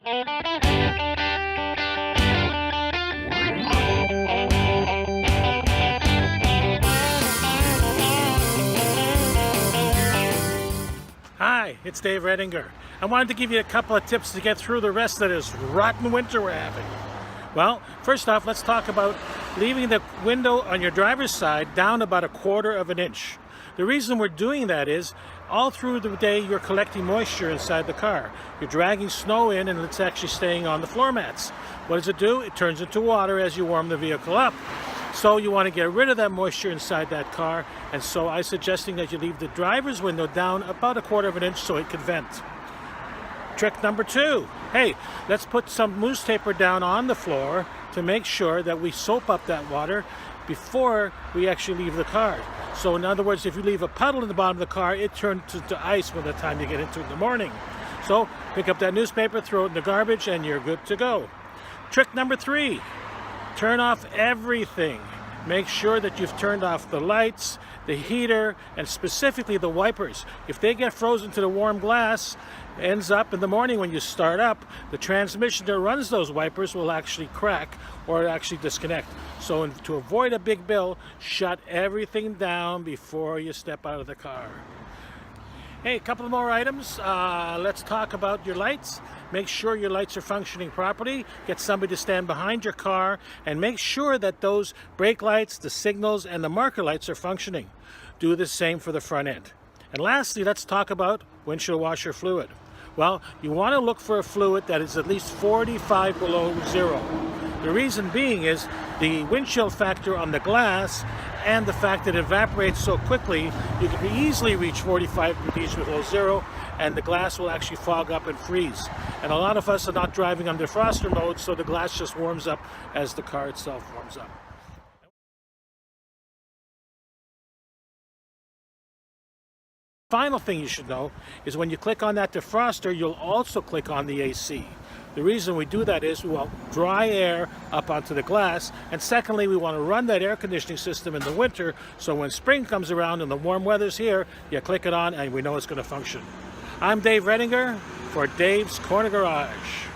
Hi, it's Dave Redinger. I wanted to give you a couple of tips to get through the rest of this rotten winter we're having. Well, first off, let's talk about leaving the window on your driver's side down about 1/4 of an inch. The reason we're doing that is all through the day you're collecting moisture inside the car. You're dragging snow in and it's actually staying on the floor mats. What does it do? It turns into water as you warm the vehicle up. So you want to get rid of that moisture inside that car, and so I'm suggesting that you leave the driver's window down about 1/4 of an inch so it can vent. Trick number 2, hey, let's put some mousse taper down on the floor to make sure that we soap up that water before we actually leave the car. So in other words, if you leave a puddle in the bottom of the car, it turns into ice by the time you get into it in the morning. So pick up that newspaper, throw it in the garbage, and you're good to go. Trick number 3, turn off everything. Make sure that you've turned off the lights, the heater, and specifically the wipers. If they get frozen to the warm glass, ends up in the morning when you start up, the transmission that runs those wipers will actually crack or actually disconnect. So to avoid a big bill, shut everything down before you step out of the car. Hey, a couple more items. Let's talk about your lights. Make sure your lights are functioning properly. Get somebody to stand behind your car and make sure that those brake lights, the signals, and the marker lights are functioning. Do the same for the front end. And lastly, let's talk about windshield washer fluid. Well, you want to look for a fluid that is at least 45 below zero. The reason being is the windshield factor on the glass and the fact that it evaporates so quickly, you can easily reach 45 degrees below zero and the glass will actually fog up and freeze. And a lot of us are not driving under defroster mode, so the glass just warms up as the car itself warms up. Final thing you should know is when you click on that defroster, you'll also click on the AC. The reason we do that is we want dry air up onto the glass, and secondly, we want to run that air conditioning system in the winter, so when spring comes around and the warm weather's here, you click it on and we know it's going to function. I'm Dave Redinger for Dave's Corner Garage.